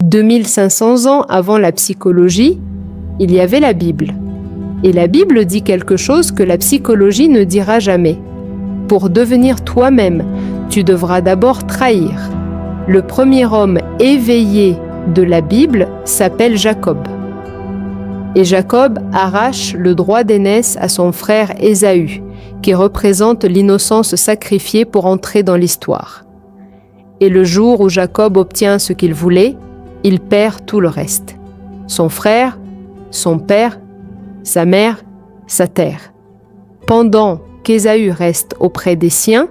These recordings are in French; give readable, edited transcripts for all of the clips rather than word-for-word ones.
2500 ans avant la psychologie, il y avait la Bible. Et la Bible dit quelque chose que la psychologie ne dira jamais. Pour devenir toi-même, tu devras d'abord trahir. Le premier homme éveillé de la Bible s'appelle Jacob. Et Jacob arrache le droit d'aînesse à son frère Ésaü, qui représente l'innocence sacrifiée pour entrer dans l'histoire. Et le jour où Jacob obtient ce qu'il voulait, il perd tout le reste. Son frère, son père, sa mère, sa terre. Pendant qu'Ésaü reste auprès des siens,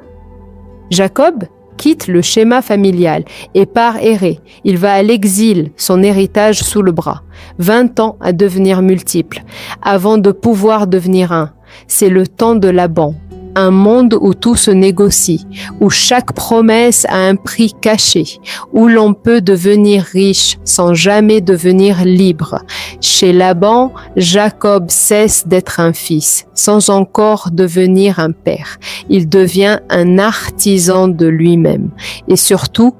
Jacob quitte le schéma familial et part errer. Il va à l'exil, son héritage sous le bras. 20 ans à devenir multiple, avant de pouvoir devenir un. C'est le temps de Laban. Un monde où tout se négocie, où chaque promesse a un prix caché, où l'on peut devenir riche sans jamais devenir libre. Chez Laban, Jacob cesse d'être un fils, sans encore devenir un père. Il devient un artisan de lui-même. Et surtout,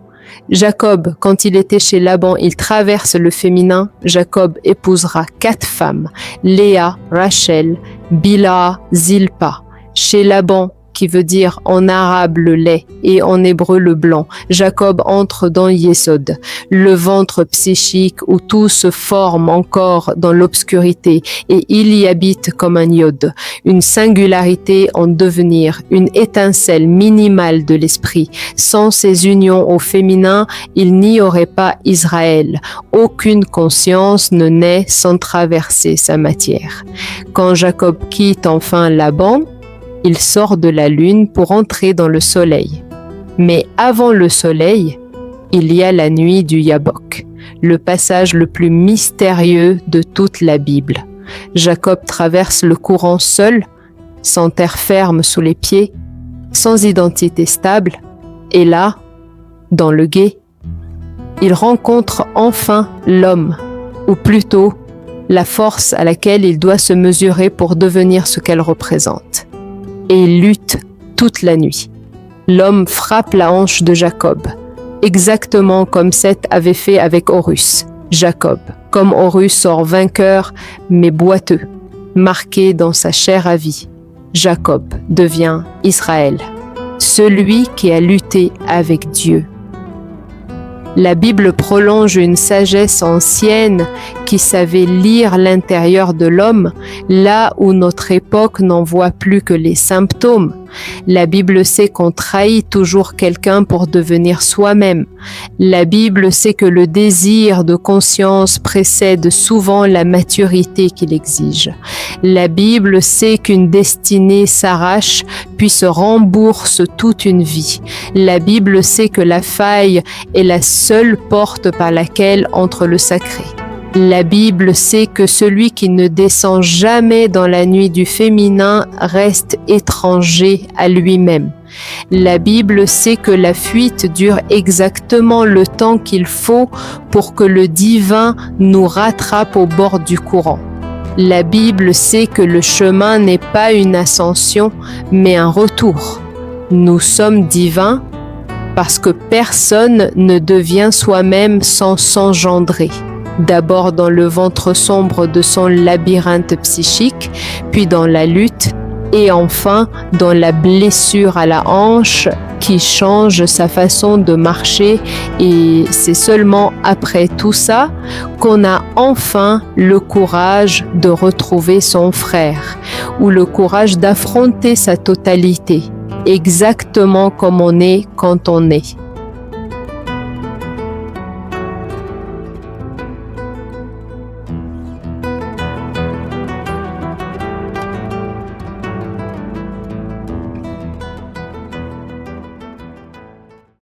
Jacob, quand il était chez Laban, il traverse le féminin. Jacob épousera 4 femmes, Léa, Rachel, Bilha, Zilpa. Chez Laban, qui veut dire en arabe le lait et en hébreu le blanc, Jacob entre dans Yesod, le ventre psychique où tout se forme encore dans l'obscurité, et il y habite comme un yod, une singularité en devenir, une étincelle minimale de l'esprit. Sans ces unions au féminin, il n'y aurait pas Israël. Aucune conscience ne naît sans traverser sa matière. Quand Jacob quitte enfin Laban, il sort de la lune pour entrer dans le soleil. Mais avant le soleil, il y a la nuit du Yabok, le passage le plus mystérieux de toute la Bible. Jacob traverse le courant seul, sans terre ferme sous les pieds, sans identité stable, et là, dans le gué, il rencontre enfin l'homme, ou plutôt la force à laquelle il doit se mesurer pour devenir ce qu'elle représente. Et il lutte toute la nuit. L'homme frappe la hanche de Jacob, exactement comme Seth avait fait avec Horus. Jacob, comme Horus, sort vainqueur, mais boiteux, marqué dans sa chair à vie. Jacob devient Israël, celui qui a lutté avec Dieu. La Bible prolonge une sagesse ancienne qui savait lire l'intérieur de l'homme, là où notre époque n'en voit plus que les symptômes. La Bible sait qu'on trahit toujours quelqu'un pour devenir soi-même. La Bible sait que le désir de conscience précède souvent la maturité qu'il exige. La Bible sait qu'une destinée s'arrache puis se rembourse toute une vie. La Bible sait que la faille est la seule porte par laquelle entre le sacré. La Bible sait que celui qui ne descend jamais dans la nuit du féminin reste étranger à lui-même. La Bible sait que la fuite dure exactement le temps qu'il faut pour que le divin nous rattrape au bord du courant. La Bible sait que le chemin n'est pas une ascension, mais un retour. Nous sommes divins parce que personne ne devient soi-même sans s'engendrer. D'abord dans le ventre sombre de son labyrinthe psychique, puis dans la lutte, et enfin dans la blessure à la hanche qui change sa façon de marcher. Et c'est seulement après tout ça qu'on a enfin le courage de retrouver son frère, ou le courage d'affronter sa totalité, exactement comme on est quand on est.